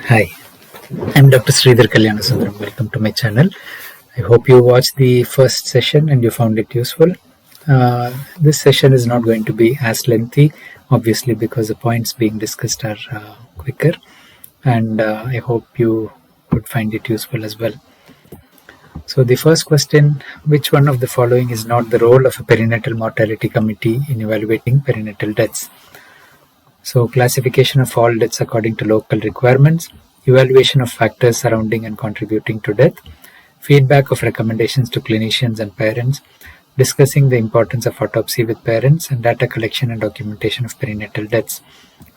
Hi, I'm Dr. Sridhar Kalyanasundram. Welcome to my channel. I hope you watched the first session and you found it useful. This session is not going to be as lengthy, obviously, because the points being discussed are quicker, and I hope you would find it useful as well. So, the first question: which one of the following is not the role of a perinatal mortality committee in evaluating perinatal deaths? So, classification of all deaths according to local requirements, evaluation of factors surrounding and contributing to death, feedback of recommendations to clinicians and parents, discussing the importance of autopsy with parents, and data collection and documentation of perinatal deaths.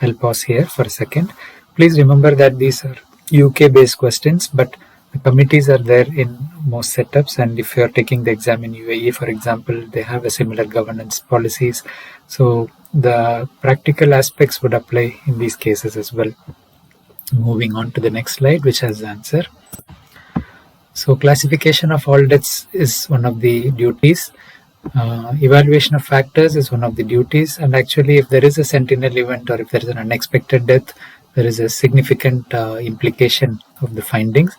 I'll pause here for a second. Please remember that these are UK-based questions, but the committees are there in most setups, and if you're taking the exam in UAE, for example, they have a similar governance policies. So the practical aspects would apply in these cases as well. Moving on to the next slide, which has the answer. So classification of all deaths is one of the duties. Evaluation of factors is one of the duties, and actually if there is a sentinel event or if there is an unexpected death, there is a significant implication of the findings,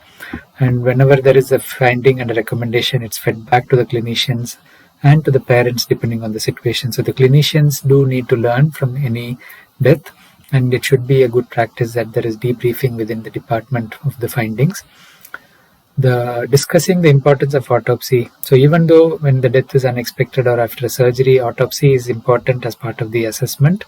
and whenever there is a finding and a recommendation, it's fed back to the clinicians and to the parents depending on the situation. So the clinicians do need to learn from any death, and it should be a good practice that there is debriefing within the department of the findings. Discussing the importance of autopsy. So even though when the death is unexpected or after a surgery, autopsy is important as part of the assessment,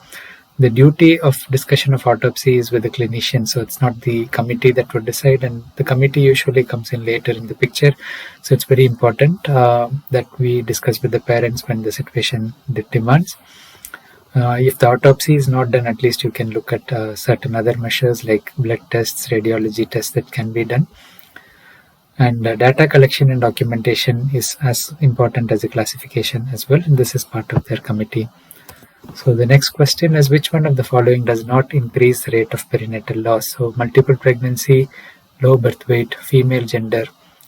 the duty of discussion of autopsy is with the clinician. So it's not the committee that would decide, and the committee usually comes in later in the picture. So it's very important that we discuss with the parents when the situation demands. If the autopsy is not done, at least you can look at certain other measures like blood tests, radiology tests that can be done. And data collection and documentation is as important as the classification as well, and this is part of their committee. So the next question is, which one of the following does not increase the rate of perinatal loss? So multiple pregnancy, low birth weight, female gender,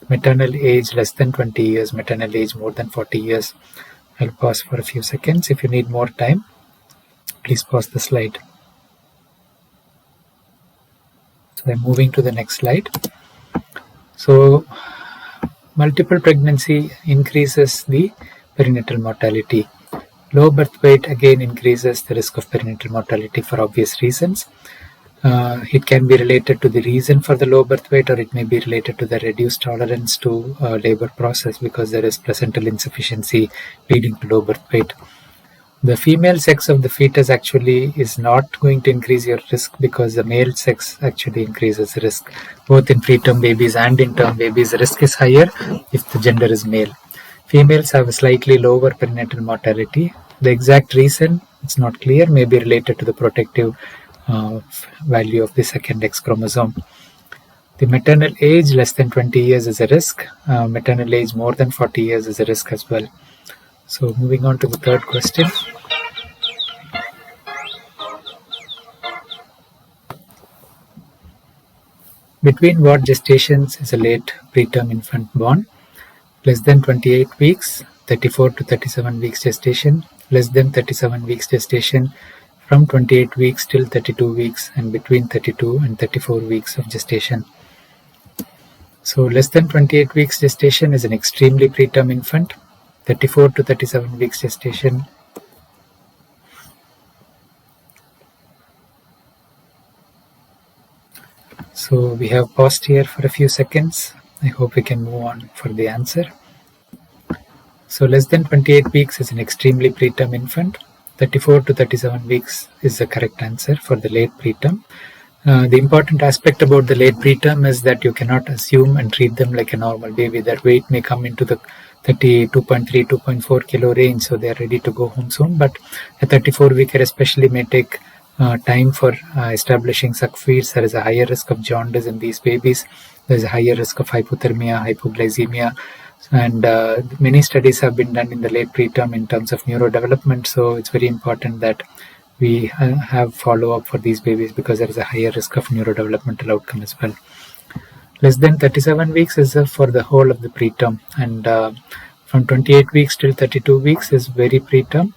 maternal age less than 20 years, maternal age more than 40 years. I'll pause for a few seconds. If you need more time, please pause the slide. So I'm moving to the next slide. So multiple pregnancy increases the perinatal mortality. Low birth weight again increases the risk of perinatal mortality for obvious reasons. It can be related to the reason for the low birth weight, or it may be related to the reduced tolerance to labor process because there is placental insufficiency leading to low birth weight. The female sex of the fetus actually is not going to increase your risk because the male sex actually increases the risk. Both in preterm babies and in term babies, the risk is higher if the gender is male. Females have a slightly lower perinatal mortality. The exact reason, it's not clear, may be related to the protective value of the second X chromosome. The maternal age less than 20 years is a risk. Maternal age more than 40 years is a risk as well. So moving on to the third question. Between what gestations is a late preterm infant born? Less than 28 weeks, 34 to 37 weeks gestation, less than 37 weeks gestation, from 28 weeks till 32 weeks, and between 32 and 34 weeks of gestation. So less than 28 weeks gestation is an extremely preterm infant. 34 to 37 weeks gestation. So we have paused here for a few seconds. I hope we can move on for the answer. So less than 28 weeks is an extremely preterm infant. 34 to 37 weeks is the correct answer for the late preterm. The important aspect about the late preterm is that you cannot assume and treat them like a normal baby. Their weight may come into the 32.3, 2.4 kilo range, so they are ready to go home soon. But a 34-weeker especially may take time for establishing suck feeds. There is a higher risk of jaundice in these babies. There is a higher risk of hypothermia, hypoglycemia, and many studies have been done in the late preterm in terms of neurodevelopment. So it's very important that we have follow-up for these babies because there is a higher risk of neurodevelopmental outcome as well. Less than 37 weeks is for the whole of the preterm, and from 28 weeks till 32 weeks is very preterm.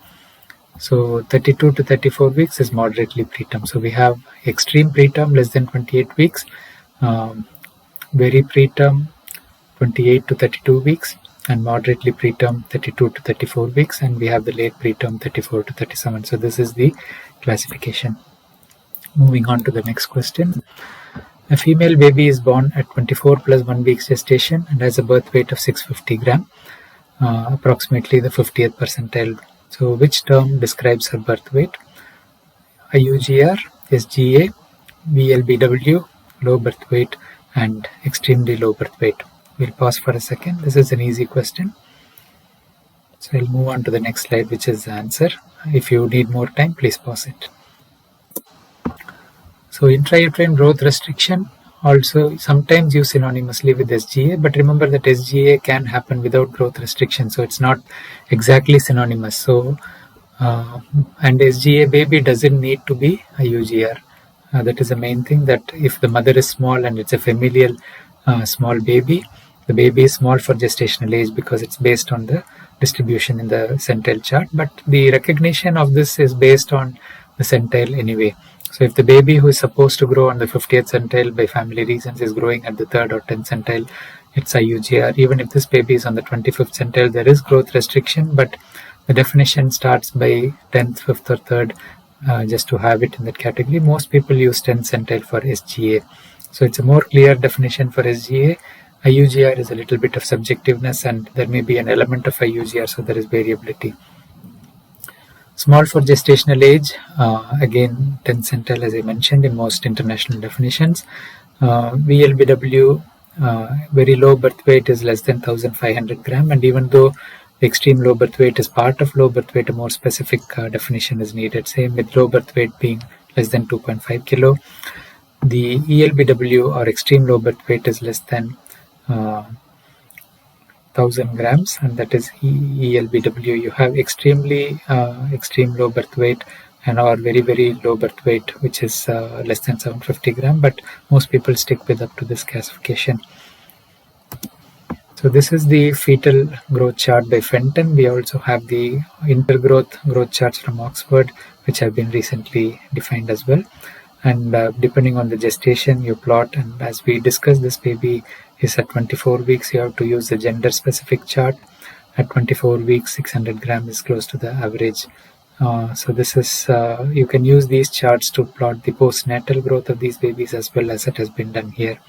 So 32 to 34 weeks is moderately preterm. So we have extreme preterm less than 28 weeks, very preterm 28 to 32 weeks, and moderately preterm 32 to 34 weeks, and we have the late preterm 34 to 37. So this is the classification. Moving on to the next question. A female baby is born at 24 plus 1 weeks gestation and has a birth weight of 650 gram, approximately the 50th percentile. So which term describes her birth weight? IUGR, SGA, VLBW, low birth weight, and extremely low birth weight. We'll pause for a second. This is an easy question. So I'll move on to the next slide, which is the answer. If you need more time, please pause it. So intrauterine growth restriction also sometimes used synonymously with SGA, but remember that SGA can happen without growth restriction, so it's not exactly synonymous. So and SGA baby doesn't need to be a UGR. That is the main thing, that if the mother is small and it's a familial small baby, the baby is small for gestational age because it's based on the distribution in the centile chart, but the recognition of this is based on the centile anyway. So if the baby who is supposed to grow on the 50th centile by family reasons is growing at the 3rd or 10th centile, it's IUGR. Even if this baby is on the 25th centile, there is growth restriction, but the definition starts by 10th, 5th or 3rd, just to have it in that category. Most people use 10th centile for SGA. So it's a more clear definition for SGA. IUGR is a little bit of subjectiveness, and there may be an element of IUGR, so there is variability. Small for gestational age, again 10th centile as I mentioned in most international definitions. VLBW, very low birth weight is less than 1500 gram, and even though extreme low birth weight is part of low birth weight, a more specific definition is needed. Same with low birth weight being less than 2.5 kilo. The ELBW or extreme low birth weight is less than 1000 grams, and that is ELBW. You have extremely extreme low birth weight and or very low birth weight, which is less than 750 gram, but most people stick with up to this classification. So this is the fetal growth chart by Fenton. We also have the intergrowth growth charts from Oxford, which have been recently defined as well. And depending on the gestation, you plot, and as we discussed, this baby is at 24 weeks. You have to use the gender specific chart. At 24 weeks, 600 gram is close to the average. So this is, you can use these charts to plot the postnatal growth of these babies as well as it has been done here.